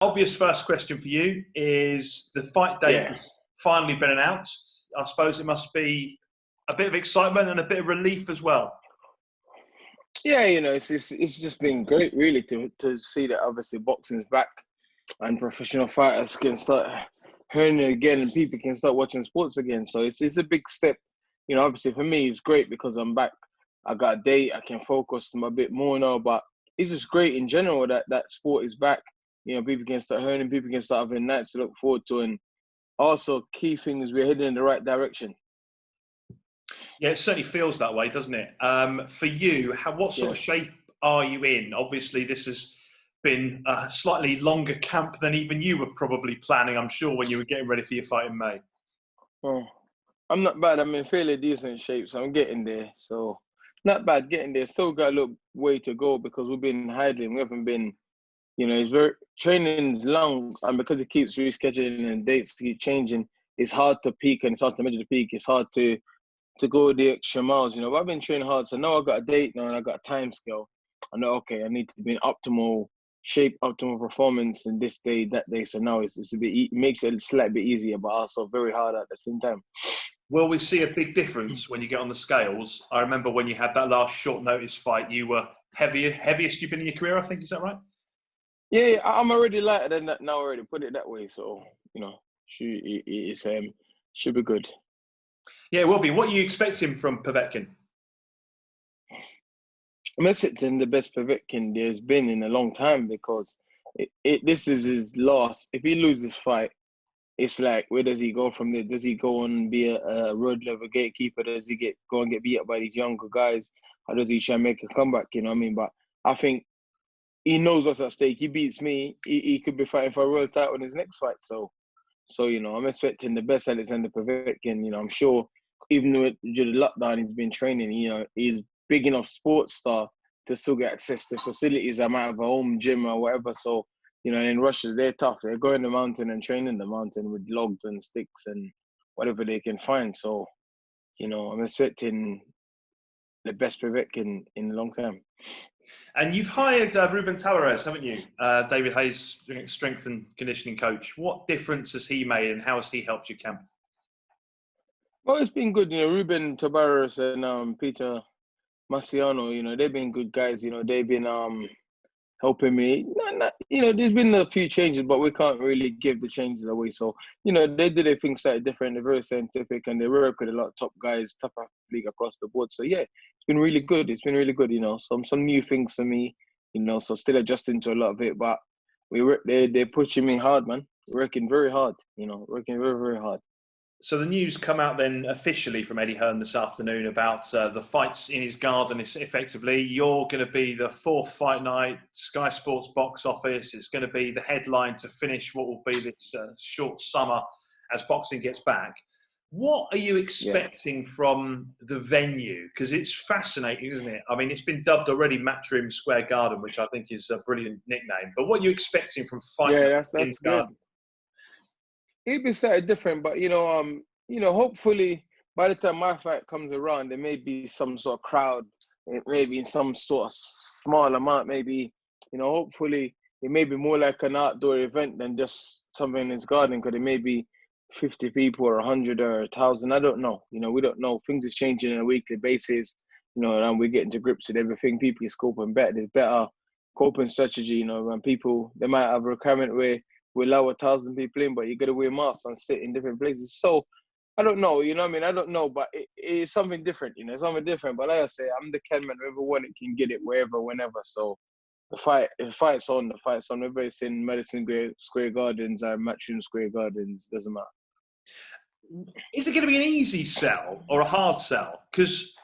Obvious first question for you is the fight date Yeah. has finally been announced. I suppose it must be a bit of excitement and a bit of relief as well. Yeah, it's just been great, really, to see that obviously boxing's back and professional fighters can start hearing it again and people can start watching sports again. So it's a big step. Obviously for me, it's great because I'm back. I got a date. I can focus a bit more now, but it's just great in general that sport is back. People can start hearing, people can start having nights to look forward to. And also, key thing is we're heading in the right direction. Yeah, it certainly feels that way, doesn't it? For you, what sort of shape are you in? Obviously, this has been a slightly longer camp than even you were probably planning, I'm sure, when you were getting ready for your fight in May. Oh, I'm not bad. I'm in fairly decent shape, so I'm getting there. So not bad getting there. Still got a little way to go because we've been hiding. We haven't been, it's very training's long, and because it keeps rescheduling and dates keep changing, it's hard to peak and it's hard to measure the peak. It's hard to go the extra miles. But I've been training hard, so now I got a date now and I got a time scale. I know, okay, I need to be in optimal shape, optimal performance in this day, that day. So now it's a bit, it makes it a slight bit easier, but also very hard at the same time. Will we see a big difference when you get on the scales? I remember when you had that last short notice fight, you were heaviest you've been in your career, I think. Is that right? Yeah, I'm already lighter than that now already, put it that way. So, should be good. Yeah, it will be. What are you expecting from Povetkin? I'm expecting the best Povetkin there's been in a long time because this is his loss. If he loses this fight, it's like, where does he go from there? Does he go and be a road level gatekeeper? Does he go and get beat up by these younger guys? Or does he try and make a comeback? You know what I mean? But I think he knows what's at stake. He beats me, he could be fighting for a world title in his next fight. So I'm expecting the best Alexander Povetkin. I'm sure even during the lockdown, he's been training. He's big enough sports star to still get access to facilities. I might have a home gym or whatever. So, in Russia, they're tough. They're going the mountain and training the mountain with logs and sticks and whatever they can find. So, I'm expecting the best Povetkin in a long time. And you've hired Ruben Tavares, haven't you? David Hayes, strength and conditioning coach. What difference has he made and how has he helped your camp? Well, it's been good. Ruben Tavares and Peter Marciano, they've been good guys. They've been helping me. There's been a few changes, but we can't really give the changes away. So, they do their things slightly different. They're very scientific and they work with a lot of top guys, top athlete across the board. So, yeah, it's been really good. It's been really good, some new things for me, so still adjusting to a lot of it. But they're pushing me hard, man. Working very hard, working very, very hard. So the news come out then officially from Eddie Hearn this afternoon about the fights in his garden. Effectively, you're going to be the fourth fight night, Sky Sports box office. It's going to be the headline to finish what will be this short summer as boxing gets back. What are you expecting from the venue? Because it's fascinating, isn't it? I mean, it's been dubbed already Matchroom Square Garden, which I think is a brilliant nickname. But what are you expecting from fight night? Yeah, that's good. It'd be slightly different, but hopefully by the time my fight comes around, there may be some sort of crowd, maybe in some sort of small amount, maybe, hopefully it may be more like an outdoor event than just something in his garden, because it may be 50 people or 100 or 1,000. I don't know. We don't know. Things is changing on a weekly basis, and we're getting to grips with everything. People is coping better. There's better coping strategy, when people, they might have a requirement where we allow 1,000 people in, but you got to wear masks and sit in different places. So I don't know, I don't know, but it's something different, something different. But like I say, I'm the Kenman, whoever want it can get it wherever, whenever. So the fight's on, whether it's in Madison Square Gardens or Matchroom Square Gardens, doesn't matter. Is it going to be an easy sell or a hard sell? Because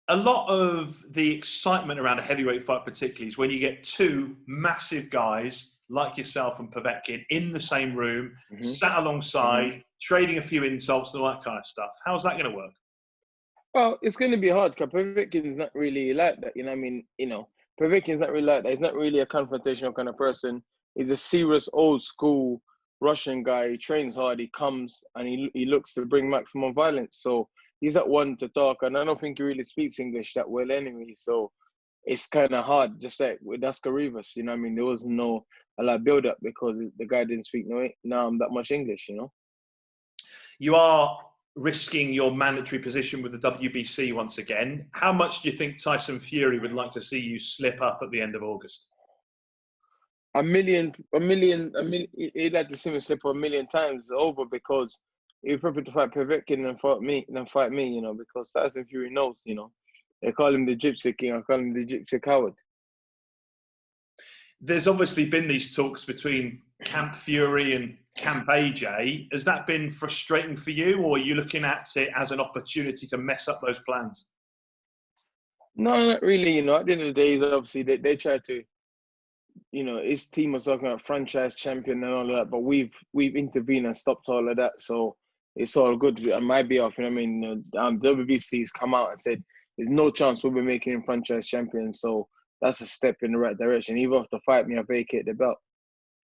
a lot of the excitement around a heavyweight fight particularly is when you get two massive guys like yourself and Povetkin in the same room, sat alongside, trading a few insults and all that kind of stuff. How's that going to work? Well, it's going to be hard because Povetkin's not really like that. Povetkin's not really like that. He's not really a confrontational kind of person. He's a serious, old school Russian guy. He trains hard. He comes and he looks to bring maximum violence. So he's that one to talk. And I don't think he really speaks English that well anyway. So it's kind of hard, just like with Oscar Rivas. There wasn't a lot of build up because the guy didn't speak that much English, You are risking your mandatory position with the WBC once again. How much do you think Tyson Fury would like to see you slip up at the end of August? A million. He'd like to see me slip up a million times over because he'd prefer to fight Povetkin than fight me, because Tyson Fury knows, They call him the Gypsy King. I call him the Gypsy Coward. There's obviously been these talks between Camp Fury and Camp AJ. Has that been frustrating for you, or are you looking at it as an opportunity to mess up those plans? No, not really. At the end of the day, obviously they try to, his team was talking about franchise champion and all of that, but we've intervened and stopped all of that. So it's all good on my behalf. WBC's come out and said there's no chance we'll be making him franchise champion. So that's a step in the right direction. Even if to fight me, I vacate the belt.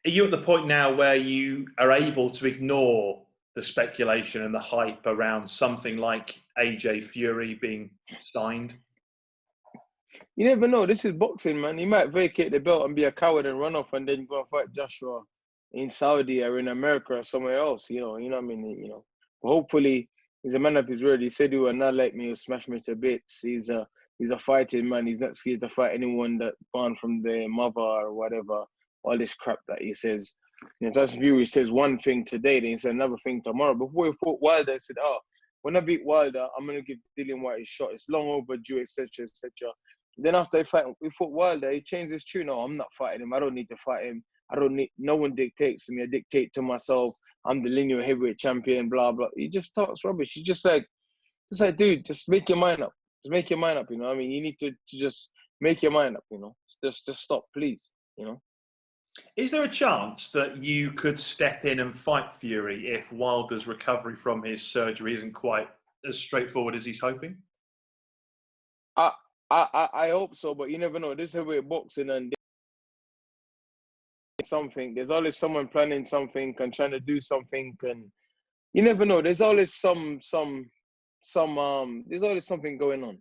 Are you at the point now where you are able to ignore the speculation and the hype around something like AJ Fury being signed? You never know. This is boxing, man. He might vacate the belt and be a coward and run off and then go and fight Joshua in Saudi or in America or somewhere else. You know what I mean? But hopefully, he's a man of his word. He said he will not let me, he'll smash me to bits. He's a fighting man. He's not scared to fight anyone that born from their mother or whatever. All this crap that he says. Tyson Fury says one thing today, then he said another thing tomorrow. Before he fought Wilder, he said, when I beat Wilder, I'm going to give Dillian Whyte a shot. It's long overdue, etc., etc. Then after we fought Wilder, he changed his tune. No, I'm not fighting him. I don't need to fight him. No one dictates to me. I dictate to myself. I'm the lineal heavyweight champion, blah, blah. He just talks rubbish. He just like, dude, just make your mind up. Just make your mind up, You need to just make your mind up, Just stop, please, Is there a chance that you could step in and fight Fury if Wilder's recovery from his surgery isn't quite as straightforward as he's hoping? I hope so, but you never know. This is heavyweight boxing and something. There's always someone planning something and trying to do something, and you never know. There's always there's always something going on.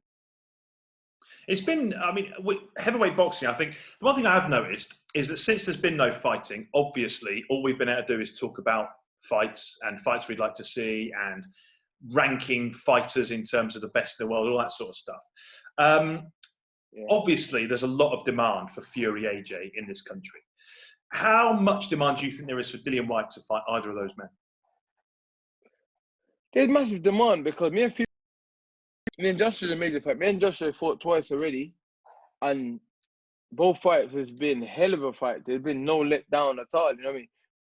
It's been, with heavyweight boxing, I think the one thing I have noticed is that since there's been no fighting, obviously, all we've been able to do is talk about fights and fights we'd like to see and ranking fighters in terms of the best in the world, all that sort of stuff. Obviously, there's a lot of demand for Fury AJ in this country. How much demand do you think there is for Dillian Whyte to fight either of those men? There's massive demand because me and Joshua made the fight. Me and Joshua fought twice already, and both fights has been hell of a fight. There's been no letdown at all.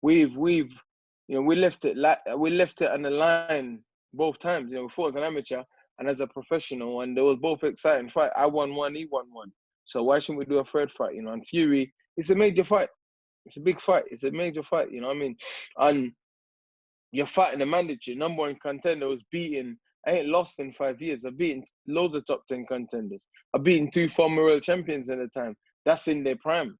We left it on the line both times. We fought as an amateur and as a professional, and they was both exciting fight. I won one, he won one. So why shouldn't we do a third fight? And Fury, it's a major fight. It's a big fight. It's a major fight. And you're fighting a mandatory number one contender who's beaten. I ain't lost in 5 years. I've beaten loads of top 10 contenders. I've beaten 2 former world champions at the time. That's in their prime,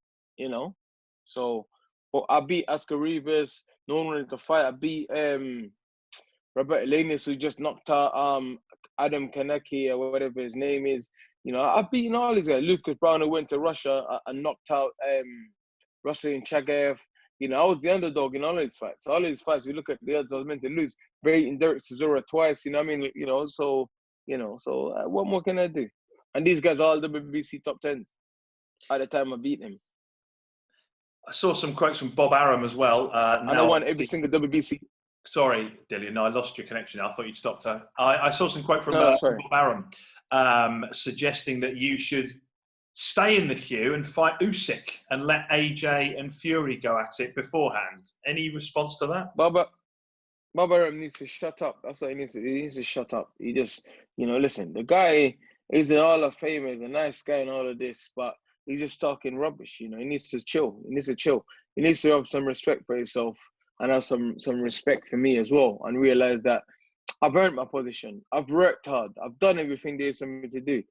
So, but I beat Oscar Rivas. No one wanted to fight. I beat Robert Elenius, who just knocked out Adam Kaneki or whatever his name is. I've beaten all these guys. Lucas Brown, who went to Russia and knocked out Russell Chagayev. I was the underdog in all these fights. All these fights, we look at the odds I was meant to lose. Beating Derek Chisora twice, So what more can I do? And these guys are all WBC top 10s at the time I beat him. I saw some quotes from Bob Arum as well. And I won every single WBC. Sorry, Dillian. No, I lost your connection. I thought you'd stopped. I saw some quote from Bob Arum suggesting that you should stay in the queue and fight Usyk and let AJ and Fury go at it beforehand. Any response to that? Bob Arum needs to shut up. That's what he needs to do. He needs to shut up. He just, listen, the guy is an Hall of Famer. He's a nice guy and all of this, but he's just talking rubbish. He needs to chill. He needs to have some respect for himself and have some respect for me as well, and realize that I've earned my position. I've worked hard. I've done everything there is for me to do.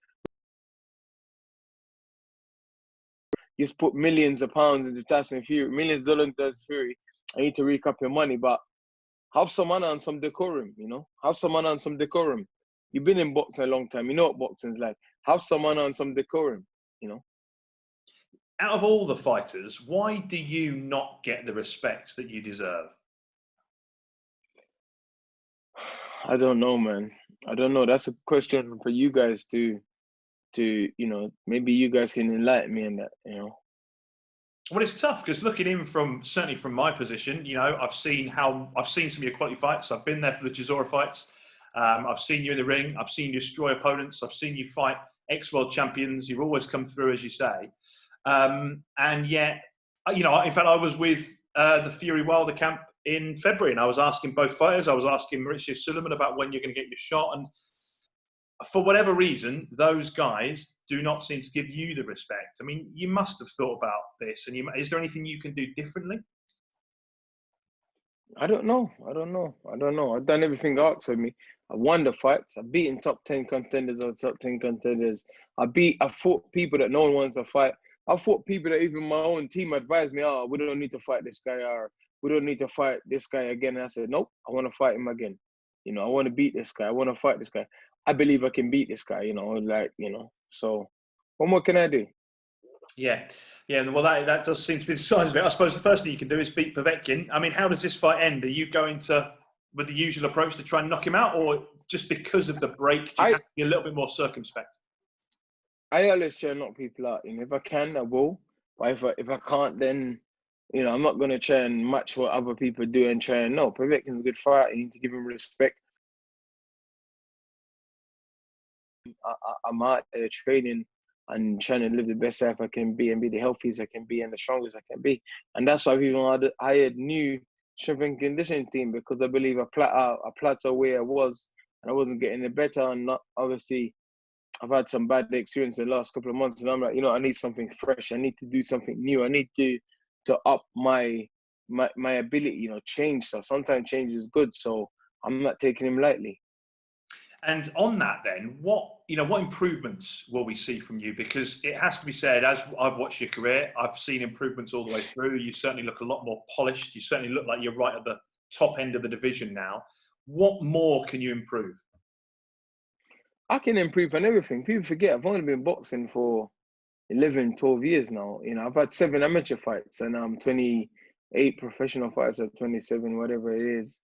Just put millions of pounds into Tyson Fury, millions of dollars into Tyson Fury. I need to rake up your money, but have some honor and some decorum, Have some honor and some decorum. You've been in boxing a long time. You know what boxing's like. Have some honor and some decorum, Out of all the fighters, why do you not get the respect that you deserve? I don't know, man. I don't know. That's a question for you guys to maybe you guys can enlighten me in that. Well, it's tough because looking in certainly from my position, I've seen some of your quality fights. I've been there for the Chisora fights. I've seen you in the ring. I've seen you destroy opponents. I've seen you fight ex-world champions. You've always come through, as you say. And yet, in fact, I was with the Fury Wilder camp in February, and I was asking both fighters. I was asking Mauricio Suleiman about when you're going to get your shot, and for whatever reason, those guys do not seem to give you the respect. I mean, you must have thought about this, and is there anything you can do differently? I don't know. I've done everything asked of me. I won the fights. I've beaten top 10 contenders or top 10 contenders. I fought people that no one wants to fight. I fought people that even my own team advised me, oh, we don't need to fight this guy, or we don't need to fight this guy again. And I said, nope, I want to fight him again. I want to beat this guy. I want to fight this guy. I believe I can beat this guy, so what more can I do? Yeah. Well, that does seem to be the size of it. I suppose the first thing you can do is beat Povetkin. I mean, how does this fight end? Are you going with the usual approach to try and knock him out, or just because of the break, do you have to be a little bit more circumspect? I always try and knock people out. If I can, I will. But if I can't, then I'm not going to try and match what other people do and try and no. Povetkin's a good fighter. You need to give him respect. I'm out there training and trying to live the best life I can be and be the healthiest I can be and the strongest I can be. And that's why I've even hired new strength and conditioning team, because I believe I plateau where I was and I wasn't getting it better. And obviously, I've had some bad experience in the last couple of months, and I'm like, I need something fresh. I need to do something new. I need to up my ability, change stuff. Sometimes change is good, so I'm not taking him lightly. And on that, then, what improvements will we see from you? Because it has to be said, as I've watched your career, I've seen improvements all the way through. You certainly look a lot more polished. You certainly look like you're right at the top end of the division now. What more can you improve? I can improve on everything. People forget I've only been boxing for 11, 12 years now. I've had 7 amateur fights and 28 professional fights at 27, whatever it is.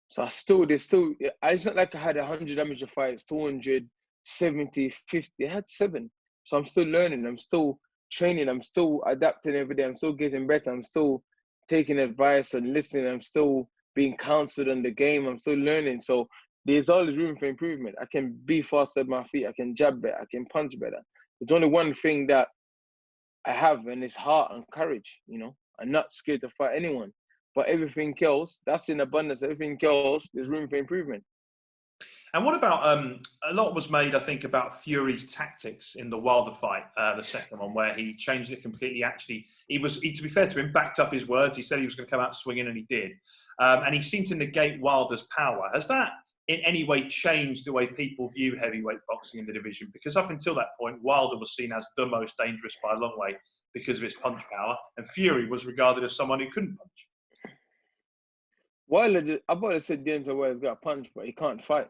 So it's not like I had 100 amateur fights, 200, 70, 50. I had 7. So I'm still learning. I'm still training. I'm still adapting every day. I'm still getting better. I'm still taking advice and listening. I'm still being counseled on the game. I'm still learning. So there's always room for improvement. I can be faster at my feet. I can jab better. I can punch better. There's only one thing that I have, and it's heart and courage. I'm not scared to fight anyone. But everything else, that's in abundance. Everything else, there's room for improvement. And what about, a lot was made, I think, about Fury's tactics in the Wilder fight, the second one, where he changed it completely. Actually, to be fair to him, backed up his words. He said he was going to come out swinging, and he did. And he seemed to negate Wilder's power. Has that in any way changed the way people view heavyweight boxing in the division? Because up until that point, Wilder was seen as the most dangerous by a long way because of his punch power, and Fury was regarded as someone who couldn't punch. Wilder, I've always said Denzel Wilder's got a punch, but he can't fight.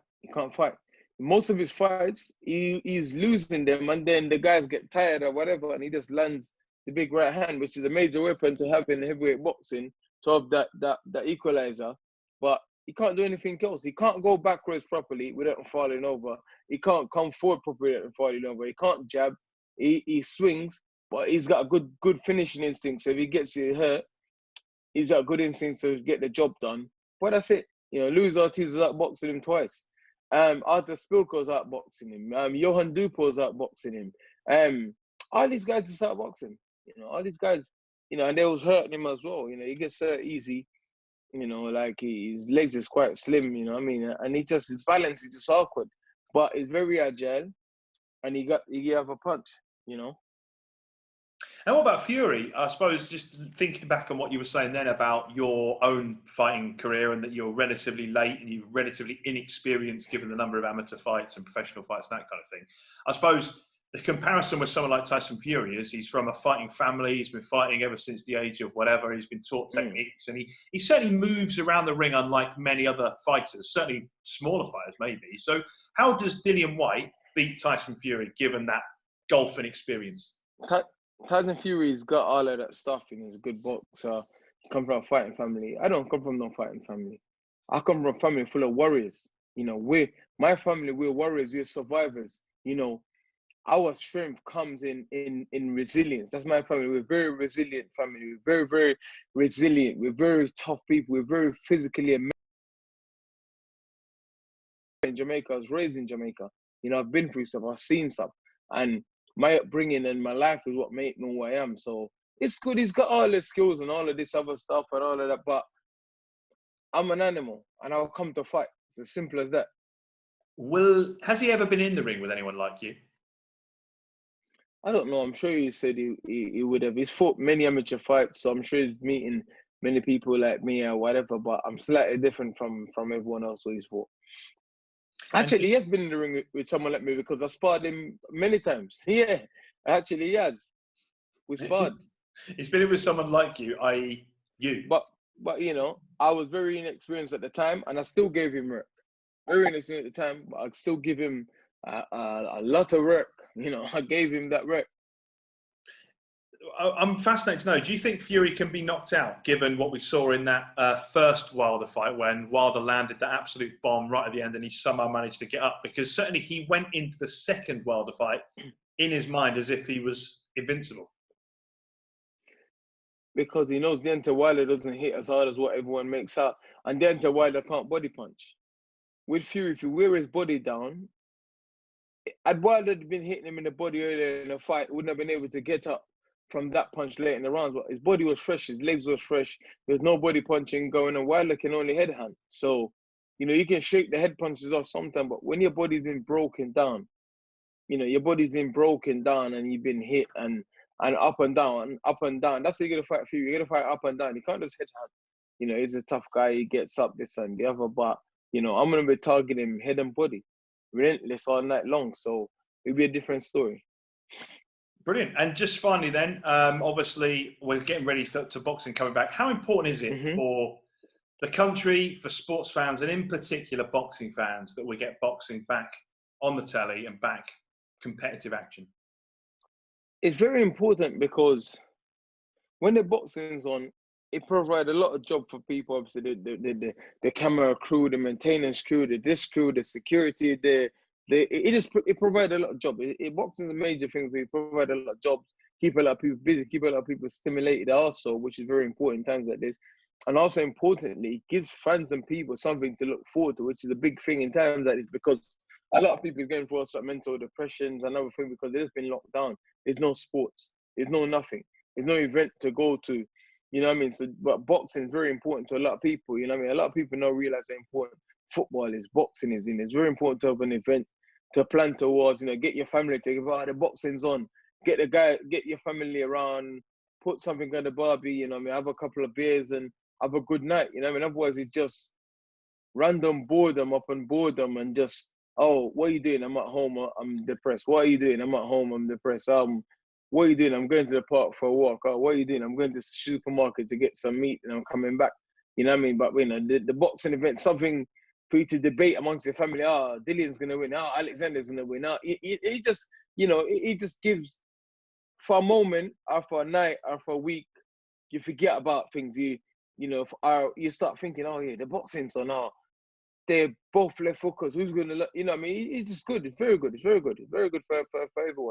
Most of his fights, he's losing them, and then the guys get tired or whatever, and he just lands the big right hand, which is a major weapon to have in heavyweight boxing, to have that equalizer. But he can't do anything else. He can't go backwards properly without falling over. He can't come forward properly without falling over. He can't jab. He swings, but he's got a good finishing instinct. So if he gets it hurt, he's got good instincts to get the job done. But that's it. Luis Ortiz is outboxing him twice. Arthur Spilko's outboxing him. Johan Dupo's outboxing him. All these guys is outboxing. All these guys, and they was hurting him as well. He gets hurt easy. Like his legs is quite slim, and his balance is just awkward. But he's very agile, and he have a punch, And what about Fury? I suppose just thinking back on what you were saying then about your own fighting career, and that you're relatively late and you're relatively inexperienced given the number of amateur fights and professional fights and that kind of thing. I suppose the comparison with someone like Tyson Fury is he's from a fighting family. He's been fighting ever since the age of whatever. He's been taught techniques, and he certainly moves around the ring unlike many other fighters, certainly smaller fighters maybe. So how does Dillian Whyte beat Tyson Fury given that golfing experience? Tyson Fury's got all of that stuff. He's a good boxer. He come from a fighting family. I don't come from no fighting family. I come from a family full of warriors. My family, we're warriors, we're survivors. Our strength comes in resilience. That's my family. We're a very resilient family. We're very, very resilient. We're very tough people. We're very physically in Jamaica. I was raised in Jamaica. I've been through stuff. I've seen stuff. And my upbringing and my life is what made me who I am. So it's good. He's got all the skills and all of this other stuff and all of that. But I'm an animal and I'll come to fight. It's as simple as that. Has he ever been in the ring with anyone like you? I don't know. I'm sure he said he would have. He's fought many amateur fights, so I'm sure he's meeting many people like me or whatever. But I'm slightly different from everyone else who he's fought. Actually, he has been in the ring with someone like me because I sparred him many times. Yeah, actually, he has. We sparred. He's been in with someone like you, i.e. you. But I was very inexperienced at the time, and I still gave him work. Very inexperienced at the time, but I still give him a lot of work. I gave him that work. I'm fascinated to know, do you think Fury can be knocked out, given what we saw in that first Wilder fight when Wilder landed that absolute bomb right at the end and he somehow managed to get up? Because certainly he went into the second Wilder fight in his mind as if he was invincible. Because he knows Deontay Wilder doesn't hit as hard as what everyone makes out. And Deontay Wilder can't body punch. With Fury, if you wear his body down, had Wilder been hitting him in the body earlier in the fight, wouldn't have been able to get up from that punch late in the rounds. But his body was fresh, his legs was fresh. There's no body punching going on. Wilder can only head hand. So, you can shake the head punches off sometimes, but when your body's been broken down, your body's been broken down and you've been hit and up and down, up and down. That's how you're going to fight Fury. You're going to fight up and down. You can't just head hand. He's a tough guy. He gets up this and the other. But, I'm going to be targeting him head and body. Relentless all night long. So it'll be a different story. Brilliant. And just finally then, obviously we're getting ready to boxing coming back. How important is it for the country, for sports fans, and in particular boxing fans, that we get boxing back on the telly and back competitive action? It's very important because when the boxing's on, it provides a lot of job for people. Obviously, the camera crew, the maintenance crew, the disc crew, the security, it provides a lot of job. Boxing is a major thing. It provides a lot of jobs, keep a lot of people busy, keep a lot of people stimulated also, which is very important in times like this. And also importantly, it gives fans and people something to look forward to, which is a big thing in times like this, because a lot of people are going through some mental depressions and other things because they've been locked down. There's no sports. There's no nothing. There's no event to go to. You know what I mean? So, but boxing is very important to a lot of people. You know what I mean? A lot of people don't realize how important football is, boxing is. It's very important to have an event to plan towards. Get your family together. The boxing's on. Get your family around. Put something on the barbie. You know what I mean? Have a couple of beers and have a good night. You know what I mean? Otherwise, it's just random boredom upon boredom and just, oh, what are you doing? I'm at home. I'm depressed. What are you doing? I'm at home. I'm depressed. What are you doing? I'm going to the park for a walk. Oh, what are you doing? I'm going to the supermarket to get some meat and I'm coming back. You know what I mean? But the boxing event, something for you to debate amongst your family. Oh, Dillian's gonna win. Oh, Alexander's gonna win. Oh, it just, it just gives, for a moment, or for a night, or for a week, you forget about things. You start thinking, oh yeah, the boxing's on. Oh, they're both left focus. Who's gonna, you know what I mean? It's just good. It's very good. It's very good. It's very good for everyone.